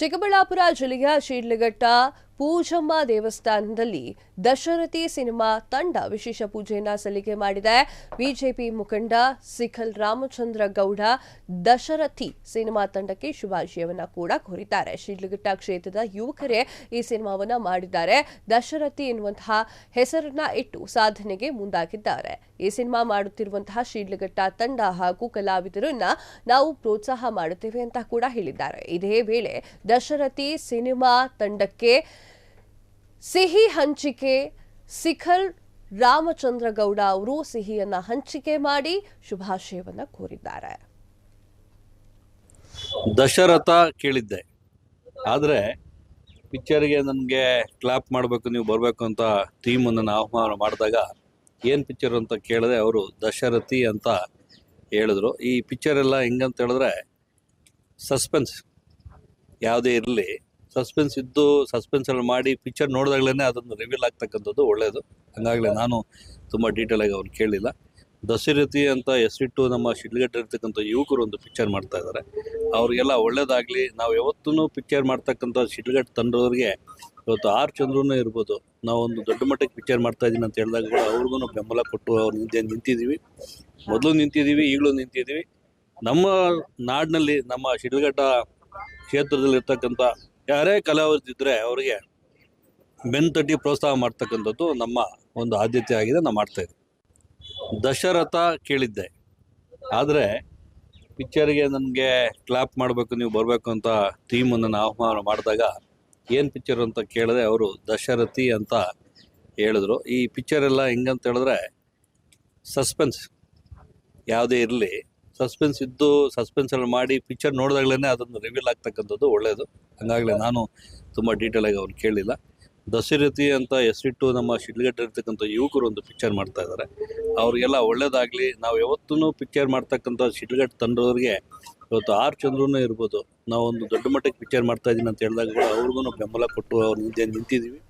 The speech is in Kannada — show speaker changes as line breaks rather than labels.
ಚಿಕ್ಕಬಳ್ಳಾಪುರ ಜಿಲ್ಲೆಯ ಶಿಡ್ಲಘಟ್ಟ ಪೂಜಮ್ಮ ದೇವಸ್ಥಾನದಲ್ಲಿ ದಶರಥಿ ಸಿನಿಮಾ ತಂಡ ವಿಶೇಷ ಪೂಜೆಯನ್ನ ಸಲ್ಲಿಕೆ ಮಾಡಿದೆ. ಬಿಜೆಪಿ ಮುಖಂಡ ಸಿಖಲ್ ರಾಮಚಂದ್ರ ಗೌಡ ದಶರಥಿ ಸಿನಿಮಾ ತಂಡಕ್ಕೆ ಶುಭಾಶಯವನ್ನ ಕೂಡ ಕೋರಿದ್ದಾರೆ. ಶಿಡ್ಲಘಟ್ಟ ಕ್ಷೇತ್ರದ ಯುವಕರೇ ಈ ಸಿನಿಮಾವನ್ನ ಮಾಡಿದ್ದಾರೆ. ದಶರಥಿ ಎನ್ನುವಂತಹ ಹೆಸರನ್ನ ಇಟ್ಟು ಸಾಧನೆಗೆ ಮುಂದಾಗಿದ್ದಾರೆ. ಈ ಸಿನಿಮಾ ಮಾಡುತ್ತಿರುವಂತಹ ಶಿಡ್ಲಘಟ್ಟ ತಂಡ ಹಾಗೂ ಕಲಾವಿದರನ್ನ ನಾವು ಪ್ರೋತ್ಸಾಹ ಮಾಡುತ್ತೇವೆ ಅಂತ ಕೂಡ ಹೇಳಿದ್ದಾರೆ. ಇದೇ ವೇಳೆ ದಶರಥಿ ಸಿನಿಮಾ ತಂಡಕ್ಕೆ ಸಿಹಿ ಹಂಚಿಕೆ ಸಿಖಲ್ ರಾಮಚಂದ್ರ ಗೌಡ ಅವರು ಸಿಹಿಯನ್ನ ಹಂಚಿಕೆ ಮಾಡಿ ಶುಭಾಶಯವನ್ನ ಕೋರಿದ್ದಾರೆ.
ದಶರಥ ಕೇಳಿದ್ದೆ, ಆದರೆ ಪಿಕ್ಚರ್ಗೆ ನನಗೆ ಕ್ಲಾಪ್ ಮಾಡಬೇಕು, ನೀವು ಬರಬೇಕು ಅಂತ ಟೀಮನ್ನು ಆಹ್ವಾನ ಮಾಡಿದಾಗ ಏನು ಪಿಕ್ಚರ್ ಅಂತ ಕೇಳಿದೆ. ಅವರು ದಶರಥಿ ಅಂತ ಹೇಳಿದ್ರು. ಈ ಪಿಕ್ಚರ್ ಎಲ್ಲ ಹೆಂಗಂತ ಹೇಳಿದ್ರೆ ಸಸ್ಪೆನ್ಸ್ ಯಾವುದೇ ಇರಲಿ, ಸಸ್ಪೆನ್ಸ್ ಇದ್ದು ಸಸ್ಪೆನ್ಸಲ್ಲಿ ಮಾಡಿ ಪಿಕ್ಚರ್ ನೋಡಿದಾಗಲೇ ಅದನ್ನು ರಿವೀಲ್ ಆಗ್ತಕ್ಕಂಥದ್ದು ಒಳ್ಳೆಯದು. ಹಾಗಾಗಲೇ ನಾನು ತುಂಬ ಡೀಟೇಲಾಗಿ ಅವ್ರು ಕೇಳಿಲ್ಲ. ದಶರಥಿ ಅಂತ ಹೆಸರಿಟ್ಟು ನಮ್ಮ ಶಿಡ್ಲಘಟ್ಟ ಇರ್ತಕ್ಕಂಥ ಯುವಕರು ಒಂದು ಪಿಕ್ಚರ್ ಮಾಡ್ತಾ ಇದ್ದಾರೆ. ಅವರಿಗೆಲ್ಲ ಒಳ್ಳೇದಾಗಲಿ. ನಾವು ಯಾವತ್ತೂ ಪಿಕ್ಚರ್ ಮಾಡ್ತಕ್ಕಂಥ ಶಿಡ್ಲಘಟ್ಟ ತಂಡದವ್ರಿಗೆ ಇವತ್ತು ಆರ್ ಚಂದ್ರನೂ ಇರ್ಬೋದು, ನಾವು ಒಂದು ದೊಡ್ಡ ಮಟ್ಟಕ್ಕೆ ಪಿಕ್ಚರ್ ಮಾಡ್ತಾ ಇದ್ದೀನಿ ಅಂತ ಹೇಳಿದಾಗ ಕೂಡ ಅವ್ರಿಗೂ ಬೆಂಬಲ ಕೊಟ್ಟು ಅವ್ರು ನಿಂತಿದ್ದೀವಿ. ಮೊದಲು ನಿಂತಿದ್ದೀವಿ, ಈಗಲೂ ನಿಂತಿದ್ದೀವಿ. ನಮ್ಮ ನಾಡಿನಲ್ಲಿ ನಮ್ಮ ಶಿಡ್ಲಘಟ್ಟ ಕ್ಷೇತ್ರದಲ್ಲಿ ಇರ್ತಕ್ಕಂಥ ಯಾರೇ ಕಲಾವಿದರಿದ್ದರೆ ಅವರಿಗೆ ಬೆನ್ತಟ್ಟಿ ಪ್ರೋತ್ಸಾಹ ಮಾಡ್ತಕ್ಕಂಥದ್ದು ನಮ್ಮ ಒಂದು ಆದ್ಯತೆ ಆಗಿದೆ. ನಾವು ಮಾಡ್ತಾಯಿದ್ದೀವಿ. ದಶರಥ ಕೇಳಿದ್ದೆ, ಆದರೆ ಪಿಕ್ಚರ್ಗೆ ನನಗೆ ಕ್ಲಾಪ್ ಮಾಡಬೇಕು, ನೀವು ಬರಬೇಕು ಅಂತ ಟೀಮನ್ನು ಆಹ್ವಾನ ಮಾಡಿದಾಗ ಏನು ಪಿಕ್ಚರ್ ಅಂತ ಕೇಳಿದೆ. ಅವರು ದಶರಥಿ ಅಂತ ಹೇಳಿದ್ರು. ಈ ಪಿಕ್ಚರ್ ಎಲ್ಲ ಹೆಂಗಂತ ಹೇಳಿದ್ರೆ ಸಸ್ಪೆನ್ಸ್ ಯಾವುದೇ ಇರಲಿ, ಸಸ್ಪೆನ್ಸ್ ಇದ್ದು ಸಸ್ಪೆನ್ಸಲ್ಲಿ ಮಾಡಿ ಪಿಕ್ಚರ್ ನೋಡಿದಾಗಲೇ ಅದನ್ನು ರಿವೀಲ್ ಆಗ್ತಕ್ಕಂಥದ್ದು ಒಳ್ಳೆಯದು. ಹಾಗಾಗಲೇ ನಾನು ತುಂಬ ಡೀಟೇಲಾಗಿ ಅವ್ರು ಕೇಳಿಲ್ಲ. ದಶರಥಿ ಅಂತ ಹೆಸರಿಟ್ಟು ನಮ್ಮ ಶಿಡ್ಲಘಟ್ಟ ಇರ್ತಕ್ಕಂಥ ಯುವಕರು ಒಂದು ಪಿಕ್ಚರ್ ಮಾಡ್ತಾ ಇದ್ದಾರೆ. ಅವರಿಗೆಲ್ಲ ಒಳ್ಳೇದಾಗಲಿ. ನಾವು ಯಾವತ್ತೂ ಪಿಕ್ಚರ್ ಮಾಡ್ತಕ್ಕಂಥ ಶಿಡ್ಲಘಟ್ಟ ತಂಡದವ್ರಿಗೆ ಇವತ್ತು ಆರ್ ಚಂದ್ರನೂ ಇರ್ಬೋದು, ನಾವು ಒಂದು ದೊಡ್ಡ ಮಟ್ಟಕ್ಕೆ ಪಿಕ್ಚರ್ ಮಾಡ್ತಾ ಇದ್ದೀನಿ ಅಂತ ಹೇಳಿದಾಗ ಕೂಡ ಅವ್ರಿಗೂ ಬೆಂಬಲ ಕೊಟ್ಟು ಅವ್ರು ನಿಂತಿದ್ದೀವಿ.